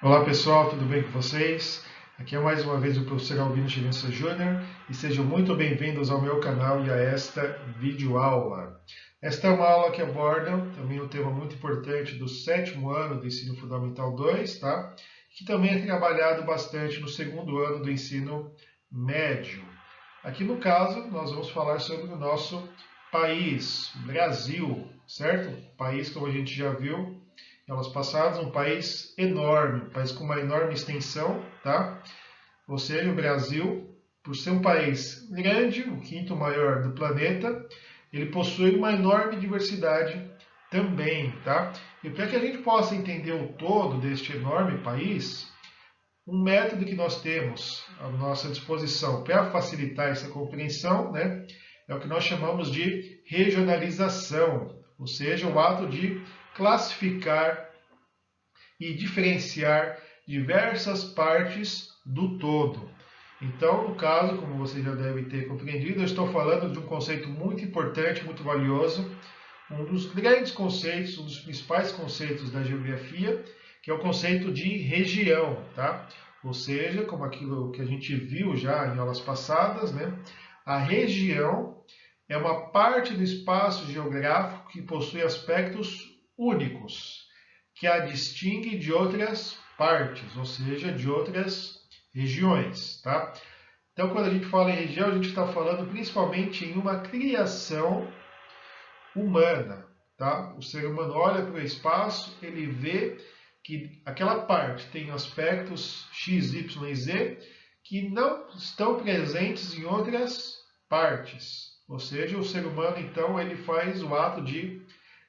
Olá pessoal, tudo bem com vocês? Aqui é mais uma vez o professor Albino Chivença Júnior e sejam muito bem-vindos ao meu canal e a esta videoaula. Esta é uma aula que aborda também um tema muito importante do sétimo ano do Ensino Fundamental 2, tá? Que também é trabalhado bastante no segundo ano do ensino médio. Aqui no caso, nós vamos falar sobre o nosso país, Brasil, certo? País, como a gente já viu, aulas passadas, um país enorme, um país com uma enorme extensão, tá? Ou seja, o Brasil, por ser um país grande, o quinto maior do planeta, ele possui uma enorme diversidade também, tá? E para que a gente possa entender o todo deste enorme país, um método que nós temos à nossa disposição para facilitar essa compreensão, né, é o que nós chamamos de regionalização, ou seja, o ato de classificar e diferenciar diversas partes do todo. Então, no caso, como você já deve ter compreendido, eu estou falando de um conceito muito importante, muito valioso, um dos grandes conceitos, um dos principais conceitos da geografia, que é o conceito de região, tá? Ou seja, como aquilo que a gente viu já em aulas passadas, né? A região é uma parte do espaço geográfico que possui aspectos únicos, que a distingue de outras partes, ou seja, de outras regiões, tá? Então, quando a gente fala em região, a gente está falando principalmente em uma criação humana, tá? O ser humano olha para o espaço, ele vê que aquela parte tem aspectos X, Y e Z que não estão presentes em outras partes. Ou seja, o ser humano, então, ele faz o ato de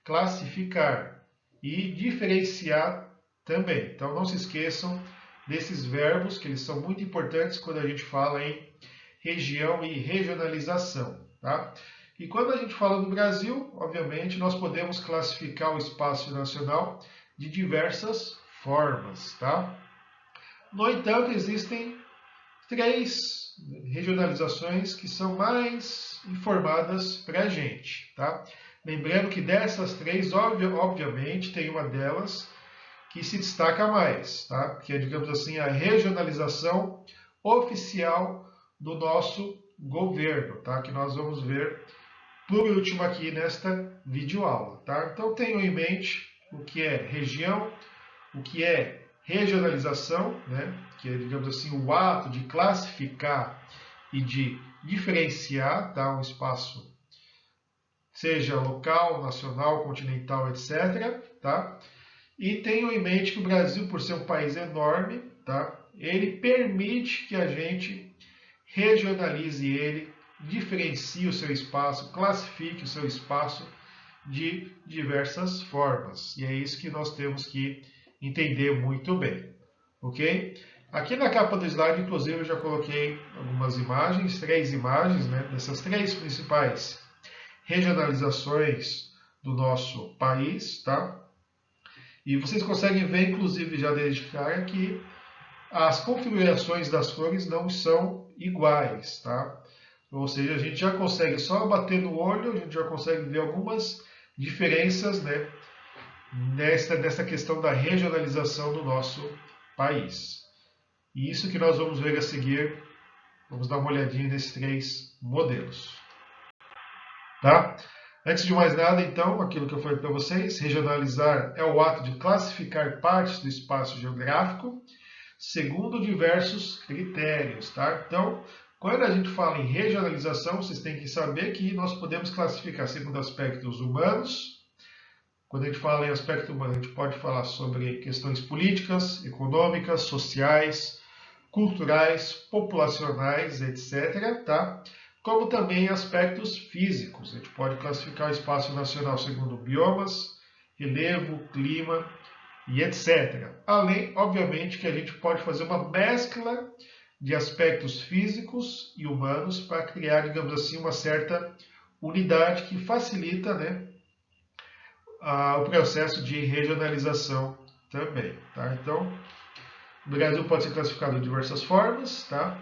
classificar e diferenciar também. Então, não se esqueçam desses verbos, que eles são muito importantes quando a gente fala em região e regionalização, tá? E quando a gente fala do Brasil, obviamente, nós podemos classificar o espaço nacional de diversas formas, tá? No entanto, existem três regionalizações que são mais informadas para a gente, tá? Lembrando que dessas três, obviamente, tem uma delas que se destaca mais, tá? Que é, digamos assim, a regionalização oficial do nosso governo, tá? Que nós vamos ver por último aqui nesta videoaula, tá? Então tenham em mente o que é região, o que é regionalização, né? Que é, digamos assim, o ato de classificar e de diferenciar, tá? Um espaço, seja local, nacional, continental, etc., tá? E tenham em mente que o Brasil, por ser um país enorme, tá? Ele permite que a gente regionalize ele, diferencie o seu espaço, classifique o seu espaço de diversas formas. E é isso que nós temos que entender muito bem, ok? Aqui na capa do slide, inclusive, eu já coloquei algumas imagens, três imagens, né, dessas três principais regionalizações do nosso país, tá? E vocês conseguem ver, inclusive, já desde cara, que as configurações das cores não são iguais, tá? Ou seja, a gente já consegue, só bater no olho, a gente já consegue ver algumas diferenças, né, nessa questão da regionalização do nosso país. E isso que nós vamos ver a seguir, vamos dar uma olhadinha nesses três modelos. Tá? Antes de mais nada, então, aquilo que eu falei para vocês, regionalizar é o ato de classificar partes do espaço geográfico segundo diversos critérios, tá? Então, quando a gente fala em regionalização, vocês têm que saber que nós podemos classificar segundo aspectos humanos. Quando a gente fala em aspecto humano, a gente pode falar sobre questões políticas, econômicas, sociais, culturais, populacionais, etc., tá? Como também aspectos físicos. A gente pode classificar o espaço nacional segundo biomas, relevo, clima e etc. Além, obviamente, que a gente pode fazer uma mescla de aspectos físicos e humanos para criar, digamos assim, uma certa unidade que facilita, né, o processo de regionalização também. Tá? Então, o Brasil pode ser classificado de diversas formas, tá?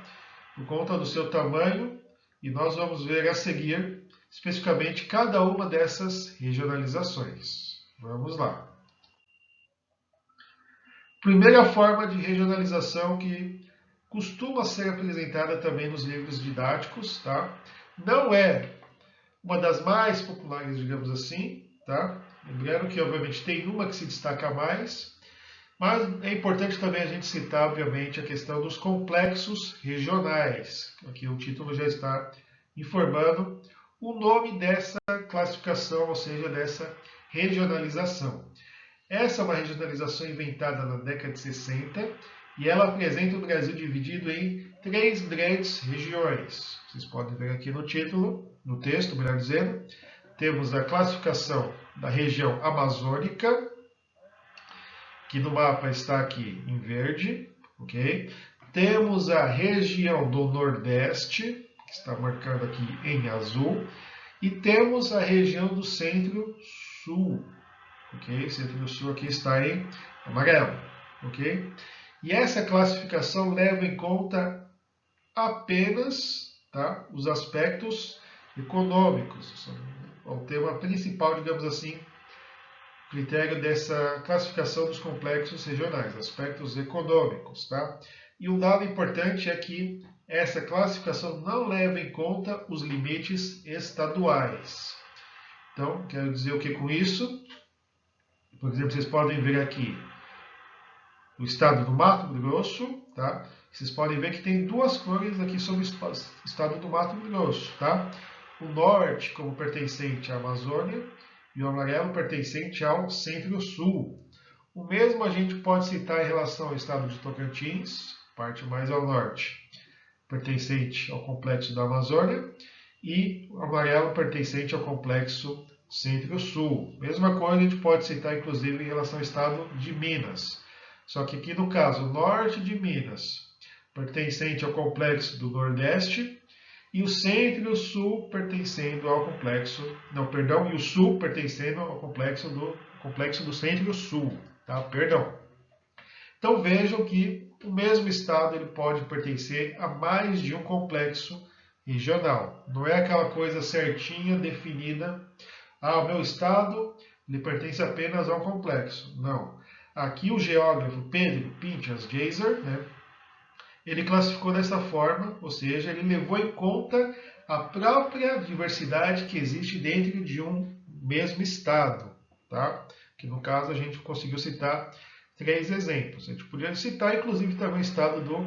Por conta do seu tamanho, e nós vamos ver a seguir especificamente cada uma dessas regionalizações. Vamos lá. Primeira forma de regionalização que costuma ser apresentada também nos livros didáticos, tá? Não é uma das mais populares, digamos assim, tá? Lembrando que, obviamente, tem uma que se destaca mais, mas é importante também a gente citar, obviamente, a questão dos complexos regionais. Aqui o título já está informando o nome dessa classificação, ou seja, dessa regionalização. Essa é uma regionalização inventada na década de 60 e ela apresenta o Brasil dividido em 3 grandes regiões. Vocês podem ver aqui no título, no texto, melhor dizendo. Temos a classificação da região amazônica, que no mapa está aqui em verde, ok? Temos a região do Nordeste, que está marcado aqui em azul, e temos a região do Centro-Sul, ok? Centro-Sul aqui está em amarelo, ok? E essa classificação leva em conta apenas, tá, os aspectos econômicos. É o tema principal, digamos assim, critério dessa classificação dos complexos regionais, aspectos econômicos, tá? E um dado importante é que essa classificação não leva em conta os limites estaduais. Então, quero dizer o que com isso? Por exemplo, vocês podem ver aqui o estado do Mato Grosso, tá? Vocês podem ver que tem duas cores aqui sobre o estado do Mato Grosso, tá? O norte como pertencente à Amazônia e o amarelo pertencente ao Centro-Sul. O mesmo a gente pode citar em relação ao estado de Tocantins, parte mais ao norte, pertencente ao complexo da Amazônia, e o amarelo pertencente ao complexo Centro-Sul. Mesma coisa a gente pode citar inclusive em relação ao estado de Minas. Só que aqui no caso, o norte de Minas, pertencente ao complexo do Nordeste, e o centro e o sul pertencendo ao complexo, não, perdão, e o sul pertencendo ao complexo do centro e o sul, tá? Perdão. Então vejam que o mesmo estado ele pode pertencer a mais de um complexo regional. Não é aquela coisa certinha, definida. Ah, o meu estado ele pertence apenas a um complexo. Não. Aqui o geógrafo Pedro Pinchas Geyser, né, ele classificou dessa forma, ou seja, ele levou em conta a própria diversidade que existe dentro de um mesmo estado, tá? Que no caso a gente conseguiu citar 3 exemplos. A gente podia citar inclusive também o estado do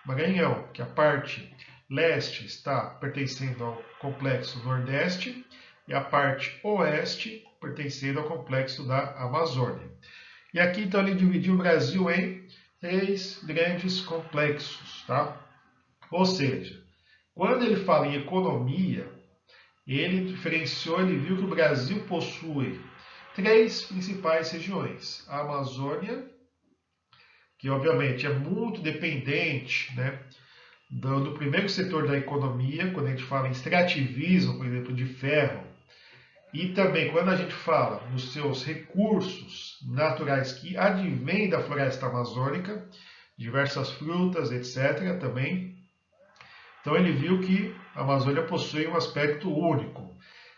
Maranhão, que a parte leste está pertencendo ao complexo Nordeste e a parte oeste pertencendo ao complexo da Amazônia. E aqui então ele dividiu o Brasil em 3 grandes complexos, tá? Ou seja, quando ele fala em economia, ele diferenciou, ele viu que o Brasil possui 3 principais regiões. A Amazônia, que obviamente é muito dependente, né, do primeiro setor da economia, quando a gente fala em extrativismo, por exemplo, de ferro, e também quando a gente fala nos seus recursos naturais que advêm da floresta amazônica, diversas frutas, etc. também. Então ele viu que a Amazônia possui um aspecto único.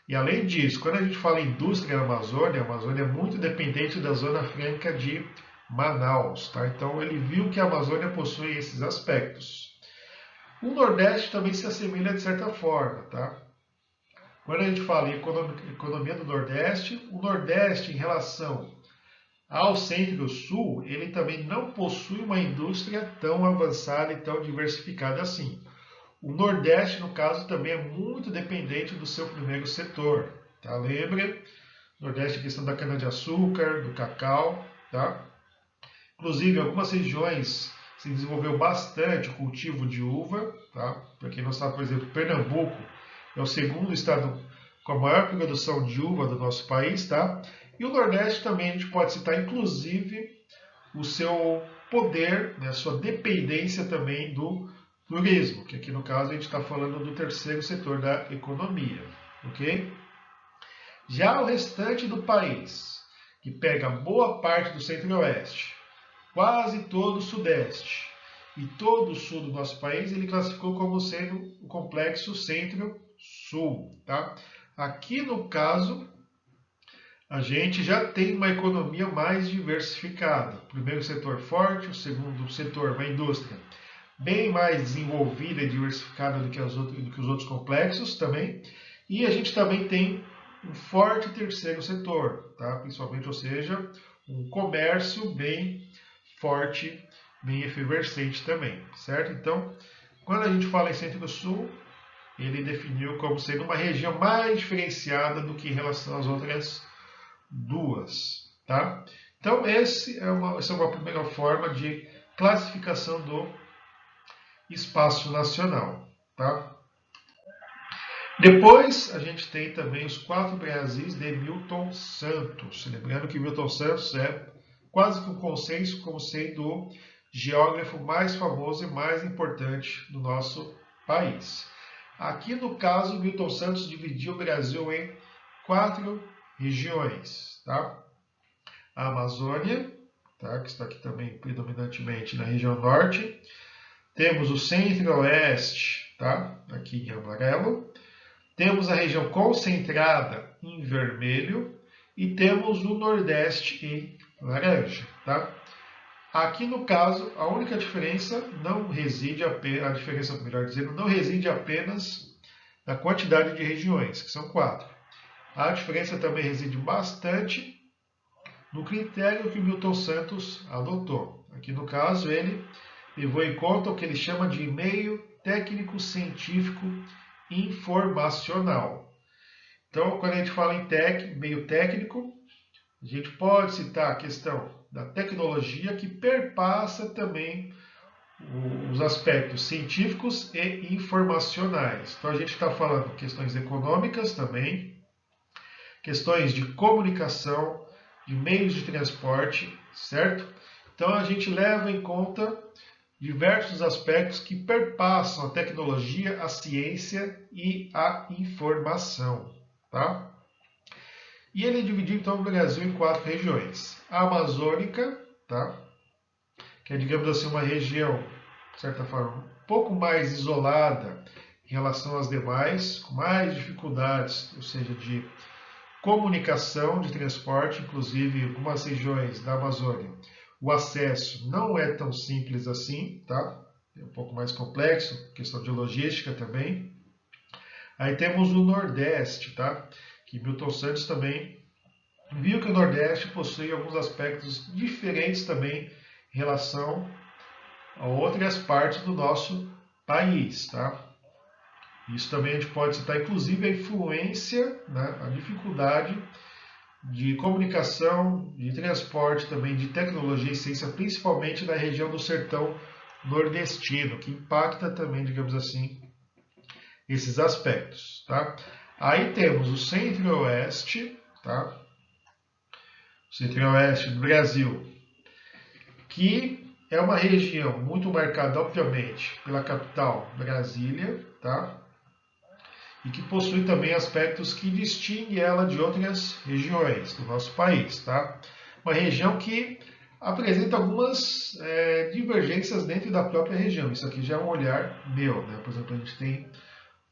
E além disso, quando a gente fala em indústria na Amazônia, a Amazônia é muito dependente da Zona Franca de Manaus. Tá? Então ele viu que a Amazônia possui esses aspectos. O Nordeste também se assemelha de certa forma. Tá? Quando a gente fala em economia do Nordeste, o Nordeste em relação ao Centro-Sul, ele também não possui uma indústria tão avançada e tão diversificada assim. O Nordeste, no caso, também é muito dependente do seu primeiro setor. Tá? Lembra? Nordeste é questão da cana-de-açúcar, do cacau. Tá? Inclusive, em algumas regiões se desenvolveu bastante o cultivo de uva. Tá? Para quem não sabe, por exemplo, Pernambuco é o segundo estado com a maior produção de uva do nosso país, tá? E o Nordeste também a gente pode citar, inclusive, o seu poder, né, a sua dependência também do turismo, que aqui no caso a gente está falando do terceiro setor da economia, ok? Já o restante do país, que pega boa parte do centro-oeste, quase todo o sudeste e todo o sul do nosso país, ele classificou como sendo o complexo centro-sul, tá? Aqui no caso, a gente já tem uma economia mais diversificada. O primeiro setor forte, o segundo setor, uma indústria bem mais desenvolvida e diversificada do que os outros complexos também. E a gente também tem um forte terceiro setor, tá? Principalmente, ou seja, um comércio bem forte, bem efervescente também, certo? Então, quando a gente fala em Centro-Sul, ele definiu como sendo uma região mais diferenciada do que em relação às outras duas, tá? Então, essa é uma primeira forma de classificação do espaço nacional, tá? Depois, a gente tem também os 4 Brasis de Milton Santos. Lembrando que Milton Santos é quase que um consenso como sendo o geógrafo mais famoso e mais importante do nosso país. Aqui, no caso, Milton Santos dividiu o Brasil em 4 regiões, tá? A Amazônia, tá? Que está aqui também predominantemente na região norte. Temos o Centro-Oeste, tá? Aqui em amarelo. Temos a região concentrada em vermelho e temos o Nordeste em laranja, tá? Aqui no caso, a única diferença não reside apenas, a diferença, melhor dizendo, não reside apenas na quantidade de regiões, que são 4. A diferença também reside bastante no critério que o Milton Santos adotou. Aqui no caso, ele levou em conta o que ele chama de meio técnico científico informacional. Então, quando a gente fala em meio técnico, a gente pode citar a questão da tecnologia que perpassa também os aspectos científicos e informacionais. Então, a gente está falando questões econômicas também, questões de comunicação, de meios de transporte, certo? Então, a gente leva em conta diversos aspectos que perpassam a tecnologia, a ciência e a informação, tá? E ele dividiu então o Brasil em 4 regiões. A Amazônica, tá? Que é, digamos assim, uma região, de certa forma, um pouco mais isolada em relação às demais, com mais dificuldades, ou seja, de comunicação, de transporte, inclusive em algumas regiões da Amazônia. O acesso não é tão simples assim, tá? É um pouco mais complexo, questão de logística também. Aí temos o Nordeste, tá? Que Milton Santos também viu que o Nordeste possui alguns aspectos diferentes também em relação a outras partes do nosso país, tá? Isso também a gente pode citar, inclusive, a influência, né, a dificuldade de comunicação, de transporte também, de tecnologia e ciência, principalmente na região do sertão nordestino, que impacta também, digamos assim, esses aspectos, tá? Aí temos o Centro-Oeste, tá? O Centro-Oeste do Brasil, que é uma região muito marcada, obviamente, pela capital Brasília, tá? E que possui também aspectos que distinguem ela de outras regiões do nosso país, tá? Uma região que apresenta algumas divergências dentro da própria região. Isso aqui já é um olhar meu, né? Por exemplo, a gente tem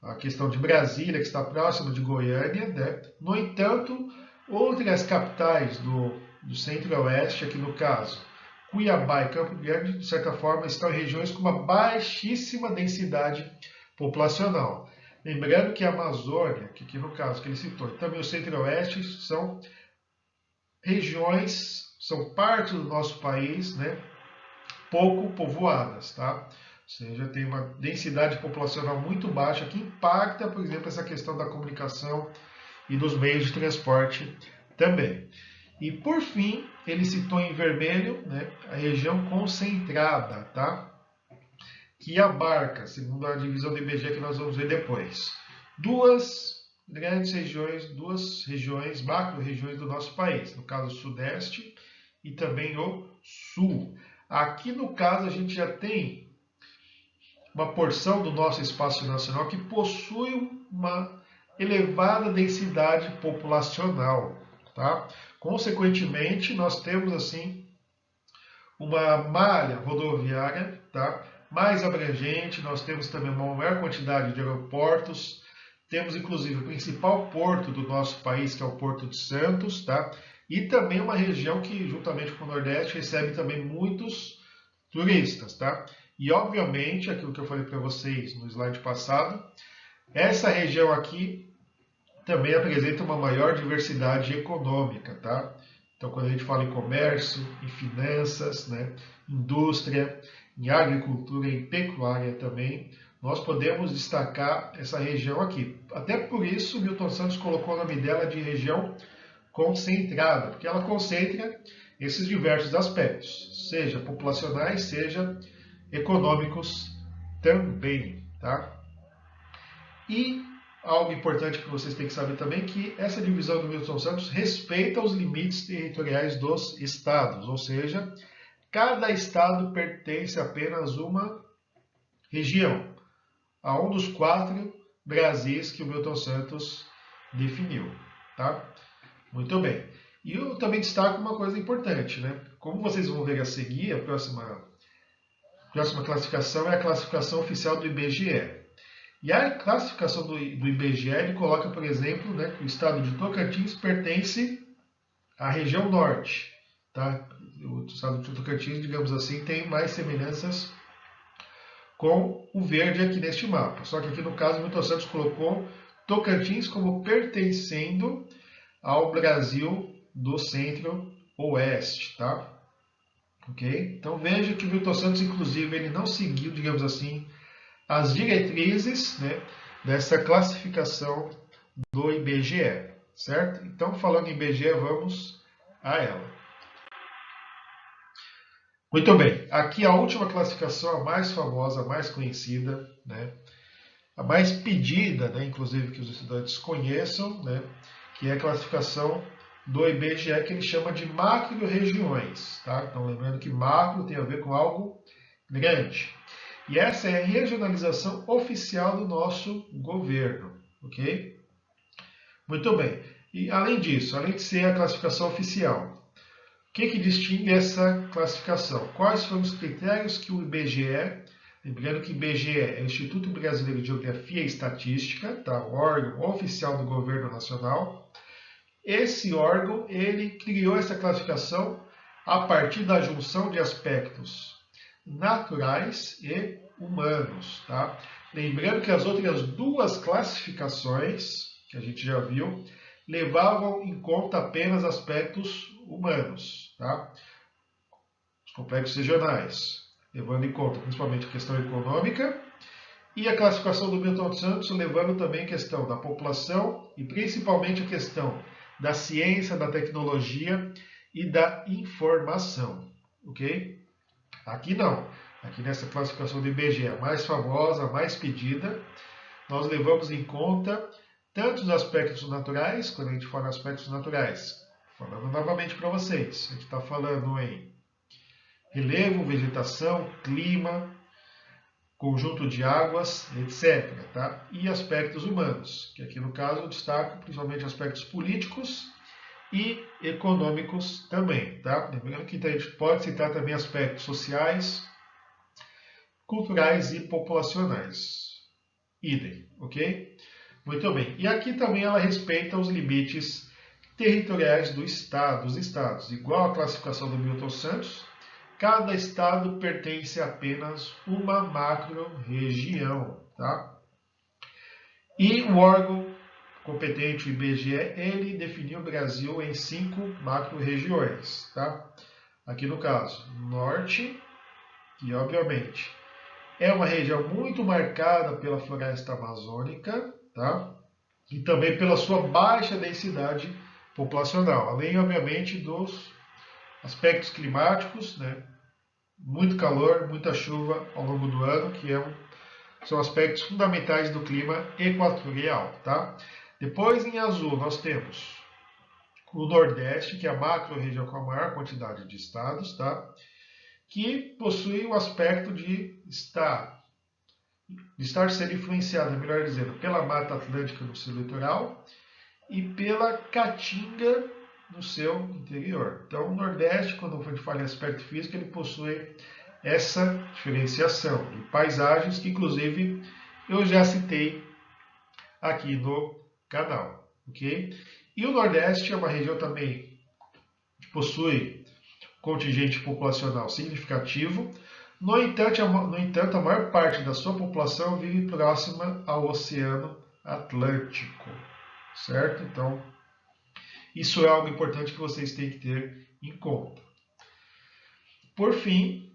a questão de Brasília, que está próximo de Goiânia, né? No entanto, outras capitais do Centro-Oeste, aqui no caso, Cuiabá e Campo Grande, de certa forma, estão em regiões com uma baixíssima densidade populacional. Lembrando que a Amazônia, que aqui no caso que ele citou, e também o Centro-Oeste, são regiões, são partes do nosso país, né, pouco povoadas, tá? Ou seja, tem uma densidade populacional muito baixa que impacta, por exemplo, essa questão da comunicação e dos meios de transporte também. E por fim, ele citou em vermelho, né, a região concentrada, tá? Que abarca, segundo a divisão do IBGE que nós vamos ver depois, duas regiões, macro-regiões do nosso país, no caso o Sudeste e também o Sul. Aqui no caso a gente já tem uma porção do nosso espaço nacional que possui uma elevada densidade populacional, tá? Consequentemente, nós temos assim uma malha rodoviária, tá, mais abrangente, nós temos também uma maior quantidade de aeroportos, Temos, inclusive, o principal porto do nosso país, que é o Porto de Santos, tá? E também uma região que, juntamente com o Nordeste, recebe também muitos turistas, tá? E, obviamente, aquilo que eu falei para vocês no slide passado, essa região aqui também apresenta uma maior diversidade econômica, tá? Então, quando a gente fala em comércio, em finanças, né, indústria, em agricultura, em pecuária também, nós podemos destacar essa região aqui. Até por isso, Milton Santos colocou o nome dela de região concentrada, porque ela concentra esses diversos aspectos, seja populacionais, seja econômicos também, tá? E algo importante que vocês têm que saber também é que essa divisão do Milton Santos respeita os limites territoriais dos estados, ou seja, cada estado pertence a apenas uma região, a um dos 4 Brasis que o Milton Santos definiu, tá? Muito bem. E eu também destaco uma coisa importante, né? Como vocês vão ver a seguir, a próxima classificação é a classificação oficial do IBGE. E a classificação do IBGE ele coloca, por exemplo, né, que o estado de Tocantins pertence à região norte. Tá? O estado de Tocantins, digamos assim, tem mais semelhanças com o verde aqui neste mapa. Só que aqui no caso, o Milton Santos colocou Tocantins como pertencendo ao Brasil do centro-oeste. Tá? Okay? Então veja que o Milton Santos, inclusive, ele não seguiu, digamos assim, as diretrizes, né, dessa classificação do IBGE, certo? Então, falando em IBGE, vamos a ela. Muito bem, aqui a última classificação, a mais famosa, a mais conhecida, né, a mais pedida, né, inclusive que os estudantes conheçam, né, que é a classificação do IBGE, que ele chama de macro-regiões. Tá? Então, lembrando que macro tem a ver com algo grande. E essa é a regionalização oficial do nosso governo, ok? Muito bem. E além disso, além de ser a classificação oficial, o que distingue essa classificação? Quais foram os critérios que o IBGE, lembrando que o IBGE é o Instituto Brasileiro de Geografia e Estatística, tá? O órgão oficial do governo nacional. Esse órgão, ele criou essa classificação a partir da junção de aspectos naturais e humanos. Tá? Lembrando que as outras 2 classificações, que a gente já viu, levavam em conta apenas aspectos humanos. Tá? Os complexos regionais, levando em conta principalmente a questão econômica, e a classificação do Milton Santos, levando também a questão da população e principalmente a questão da ciência, da tecnologia e da informação. Ok? Aqui não. Aqui nessa classificação do IBGE, a mais famosa, a mais pedida, nós levamos em conta tanto os aspectos naturais, quando a gente fala em aspectos naturais, falando novamente para vocês, a gente está falando em relevo, vegetação, clima, conjunto de águas, etc. Tá? E aspectos humanos, que aqui no caso eu destaco principalmente aspectos políticos e econômicos também. Tá? Lembrando que a gente pode citar também aspectos sociais, culturais e populacionais. Idem, ok? Muito bem. E aqui também ela respeita os limites territoriais dos estados. Igual a classificação do Milton Santos, cada estado pertence a apenas uma macro-região. Tá? E o órgão competente, o IBGE, ele definiu o Brasil em 5 macro-regiões. Tá? Aqui no caso, norte, e obviamente é uma região muito marcada pela floresta amazônica, tá? E também pela sua baixa densidade populacional, além, obviamente, dos aspectos climáticos, né? Muito calor, muita chuva ao longo do ano, que são aspectos fundamentais do clima equatorial. Tá? Depois, em azul, nós temos o Nordeste, que é a macro-região com a maior quantidade de estados, tá? Que possui o aspecto de estar sendo influenciada, melhor dizendo, pela Mata Atlântica no seu litoral e pela Caatinga no seu interior. Então, o Nordeste, quando a gente fala em aspecto físico, ele possui essa diferenciação de paisagens que, inclusive, eu já citei aqui no canal, ok? E o Nordeste é uma região também que possui contingente populacional significativo. No entanto, a maior parte da sua população vive próxima ao Oceano Atlântico, certo? Então, isso é algo importante que vocês têm que ter em conta. Por fim,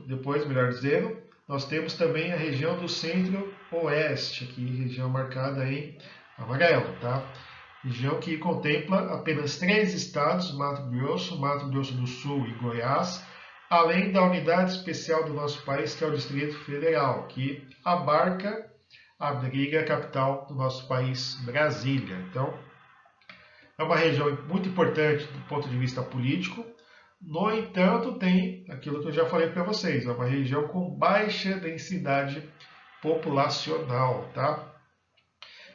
depois, melhor dizendo, nós temos também a região do Centro-Oeste, aqui região marcada em amarelo, tá? Região que contempla apenas 3 estados, Mato Grosso do Sul e Goiás, além da unidade especial do nosso país, que é o Distrito Federal, que abriga a capital do nosso país, Brasília. Então, é uma região muito importante do ponto de vista político. No entanto, tem aquilo que eu já falei para vocês, é uma região com baixa densidade populacional, tá?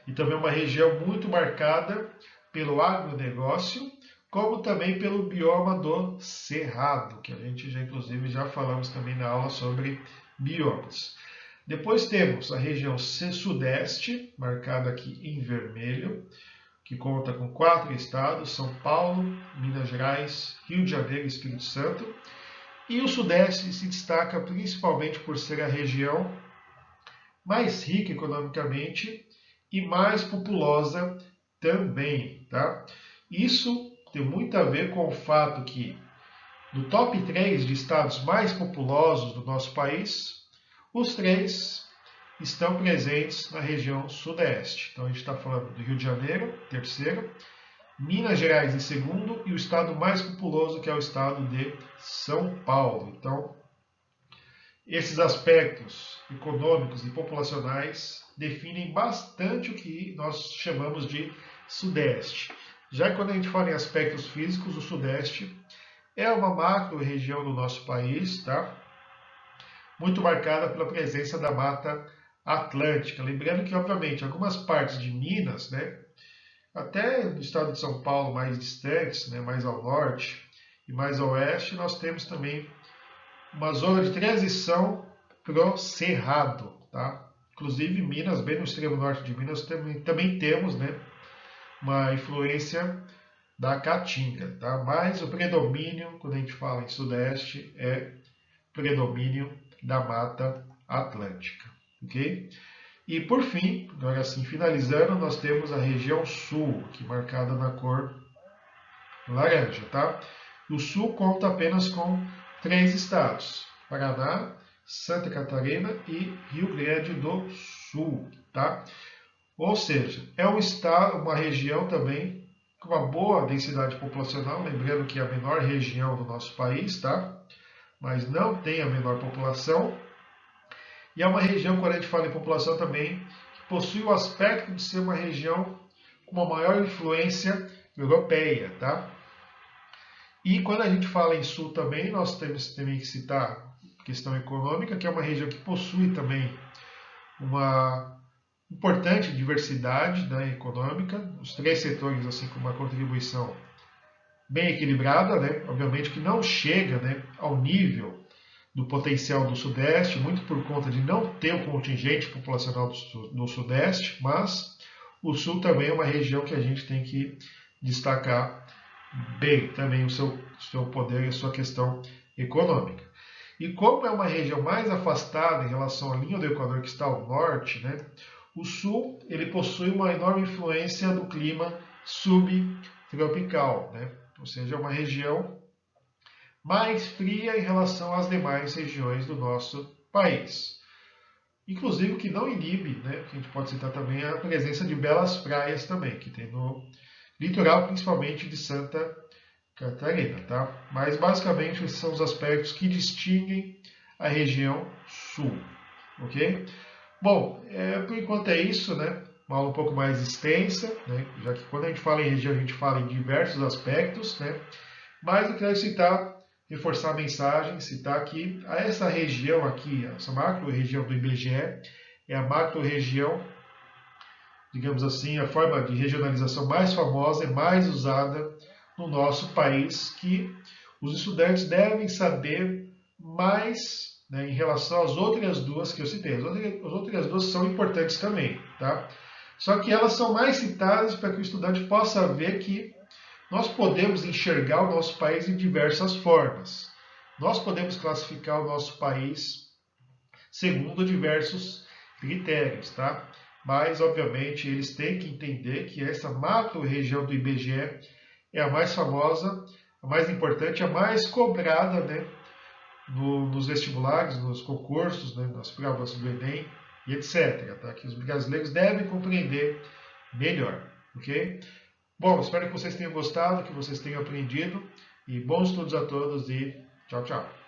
E também uma região muito marcada pelo agronegócio, como também pelo bioma do Cerrado, que a gente já inclusive já falamos também na aula sobre biomas. Depois temos a região Sudeste, marcada aqui em vermelho, que conta com 4 estados, São Paulo, Minas Gerais, Rio de Janeiro e Espírito Santo. E o Sudeste se destaca principalmente por ser a região mais rica economicamente e mais populosa também, tá? Isso tem muito a ver com o fato que, no top 3 de estados mais populosos do nosso país, os 3 estão presentes na região Sudeste. Então a gente está falando do Rio de Janeiro, terceiro, Minas Gerais em segundo e o estado mais populoso, que é o estado de São Paulo. Então, esses aspectos econômicos e populacionais definem bastante o que nós chamamos de Sudeste. Já que quando a gente fala em aspectos físicos, o Sudeste é uma macro-região do nosso país, tá? Muito marcada pela presença da Mata Atlântica. Lembrando que, obviamente, algumas partes de Minas, né, até do estado de São Paulo mais distantes, né, mais ao norte e mais ao oeste, nós temos também uma zona de transição para o Cerrado, tá? Inclusive Minas, bem no extremo norte de Minas, também temos, né, uma influência da Caatinga, tá? Mas o predomínio, quando a gente fala em Sudeste, é predomínio da Mata Atlântica, ok? E por fim, agora sim, finalizando, nós temos a região Sul, aqui marcada na cor laranja, tá? O Sul conta apenas com 3 estados: Paraná, Santa Catarina e Rio Grande do Sul, tá? Ou seja, é um estado, uma região também com uma boa densidade populacional, lembrando que é a menor região do nosso país, tá? Mas não tem a menor população. E é uma região, quando a gente fala em população também, que possui o aspecto de ser uma região com uma maior influência europeia, tá? E quando a gente fala em sul também, nós temos também que citar a questão econômica, que é uma região que possui também uma importante diversidade, né, econômica, os 3 setores assim com uma contribuição bem equilibrada, né? Obviamente que não chega, né, ao nível do potencial do Sudeste, muito por conta de não ter o contingente populacional do Sudeste, mas o Sul também é uma região que a gente tem que destacar bem também o seu poder e a sua questão econômica. E como é uma região mais afastada em relação à linha do Equador, que está ao norte, né, o Sul ele possui uma enorme influência do clima subtropical, né? Ou seja, é uma região mais fria em relação às demais regiões do nosso país. Inclusive o que não inibe, né, que a gente pode citar também, é a presença de belas praias também, que tem no litoral, principalmente de Santa Catarina, tá? Mas basicamente esses são os aspectos que distinguem a região sul, ok? Bom, por enquanto é isso, né? Uma aula um pouco mais extensa, né? Já que quando a gente fala em região, a gente fala em diversos aspectos, né? Mas eu quero citar, reforçar a mensagem, citar que essa região aqui, essa macro-região do IBGE, é a macro-região, digamos assim, a forma de regionalização mais famosa e mais usada no nosso país, que os estudantes devem saber mais, né, em relação às outras duas que eu citei. As outras duas são importantes também, tá? Só que elas são mais citadas para que o estudante possa ver que nós podemos enxergar o nosso país de diversas formas. Nós podemos classificar o nosso país segundo diversos critérios, tá? Mas, obviamente, eles têm que entender que essa macro-região do IBGE é a mais famosa, a mais importante, a mais cobrada, né, nos vestibulares, nos concursos, né, nas provas do Enem e etc. Tá? Que os brasileiros devem compreender melhor, ok? Bom, espero que vocês tenham gostado, que vocês tenham aprendido, e bons estudos a todos e tchau, tchau.